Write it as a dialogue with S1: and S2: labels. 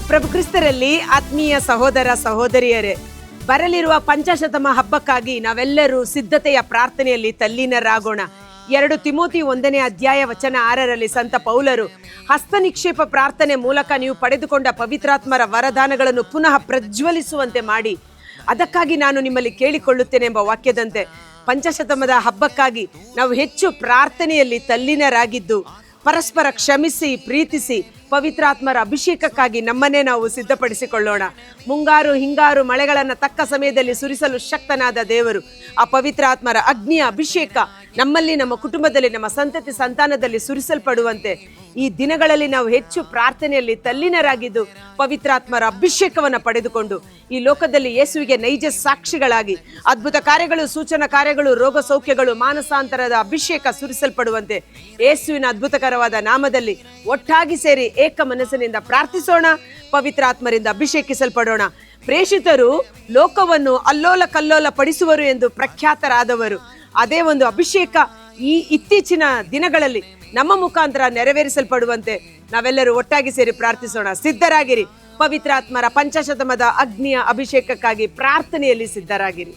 S1: ಪ್ರಭು ಕ್ರಿಸ್ತರಲ್ಲಿ ಆತ್ಮೀಯ ಸಹೋದರ ಸಹೋದರಿಯರೇ, ಬರಲಿರುವ ಪಂಚಶತಮ ಹಬ್ಬಕ್ಕಾಗಿ ನಾವೆಲ್ಲರೂ ಸಿದ್ಧತೆಯ ಪ್ರಾರ್ಥನೆಯಲ್ಲಿ ತಲ್ಲೀನರಾಗೋಣ. 2 ತಿಮೋತಿ 1ನೇ ಅಧ್ಯಾಯ ವಚನ 6ರಲ್ಲಿ ಸಂತ ಪೌಲರು, ಹಸ್ತನಿಕ್ಷೇಪ ಪ್ರಾರ್ಥನೆ ಮೂಲಕ ನೀವು ಪಡೆದುಕೊಂಡ ಪವಿತ್ರಾತ್ಮರ ವರದಾನಗಳನ್ನು ಪುನಃ ಪ್ರಜ್ವಲಿಸುವಂತೆ ಮಾಡಿ, ಅದಕ್ಕಾಗಿ ನಾನು ನಿಮ್ಮಲ್ಲಿ ಕೇಳಿಕೊಳ್ಳುತ್ತೇನೆ ಎಂಬ ವಾಕ್ಯದಂತೆ ಪಂಚಶತಮದ ಹಬ್ಬಕ್ಕಾಗಿ ನಾವು ಹೆಚ್ಚು ಪ್ರಾರ್ಥನೆಯಲ್ಲಿ ತಲ್ಲೀನರಾಗಿದ್ದು, ಪರಸ್ಪರ ಕ್ಷಮಿಸಿ ಪ್ರೀತಿಸಿ ಪವಿತ್ರಾತ್ಮರ ಅಭಿಷೇಕಕ್ಕಾಗಿ ನಮ್ಮನ್ನೇ ನಾವು ಸಿದ್ಧಪಡಿಸಿಕೊಳ್ಳೋಣ. ಮುಂಗಾರು ಹಿಂಗಾರು ಮಳೆಗಳನ್ನು ತಕ್ಕ ಸಮಯದಲ್ಲಿ ಸುರಿಸಲು ಶಕ್ತನಾದ ದೇವರು, ಆ ಪವಿತ್ರಾತ್ಮರ ಅಗ್ನಿಯ ಅಭಿಷೇಕ ನಮ್ಮಲ್ಲಿ, ನಮ್ಮ ಕುಟುಂಬದಲ್ಲಿ, ನಮ್ಮ ಸಂತತಿ ಸಂತಾನದಲ್ಲಿ ಸುರಿಸಲ್ಪಡುವಂತೆ ಈ ದಿನಗಳಲ್ಲಿ ನಾವು ಹೆಚ್ಚು ಪ್ರಾರ್ಥನೆಯಲ್ಲಿ ತಲ್ಲೀನರಾಗಿದ್ದು, ಪವಿತ್ರಾತ್ಮರ ಅಭಿಷೇಕವನ್ನು ಪಡೆದುಕೊಂಡು ಈ ಲೋಕದಲ್ಲಿ ಯೇಸುವಿಗೆ ನೈಜ ಸಾಕ್ಷಿಗಳಾಗಿ ಅದ್ಭುತ ಕಾರ್ಯಗಳು, ಸೂಚನಾ ಕಾರ್ಯಗಳು, ರೋಗ ಸೌಖ್ಯಗಳು, ಮಾನಸಾಂತರದ ಅಭಿಷೇಕ ಸುರಿಸಲ್ಪಡುವಂತೆ ಯೇಸುವಿನ ಅದ್ಭುತಕರವಾದ ನಾಮದಲ್ಲಿ ಒಟ್ಟಾಗಿ ಸೇರಿ ಏಕ ಮನಸ್ಸಿನಿಂದ ಪ್ರಾರ್ಥಿಸೋಣ. ಪವಿತ್ರಾತ್ಮರಿಂದ ಅಭಿಷೇಕಿಸಲ್ಪಡೋಣ. ಪ್ರೇಷಿತರು ಲೋಕವನ್ನು ಅಲ್ಲೋಲ ಕಲ್ಲೋಲ ಪಡಿಸುವರು ಎಂದು ಪ್ರಖ್ಯಾತರಾದವರು. ಅದೇ ಒಂದು ಅಭಿಷೇಕ ಈ ಇತ್ತೀಚಿನ ದಿನಗಳಲ್ಲಿ ನಮ್ಮ ಮುಖಾಂತರ ನೆರವೇರಿಸಲ್ಪಡುವಂತೆ ನಾವೆಲ್ಲರೂ ಒಟ್ಟಾಗಿ ಸೇರಿ ಪ್ರಾರ್ಥಿಸೋಣ. ಸಿದ್ಧರಾಗಿರಿ. ಪವಿತ್ರಾತ್ಮರ ಪಂಚಶತಮದ ಅಗ್ನಿಯ ಅಭಿಷೇಕಕ್ಕಾಗಿ ಪ್ರಾರ್ಥನೆಯಲ್ಲಿ ಸಿದ್ಧರಾಗಿರಿ.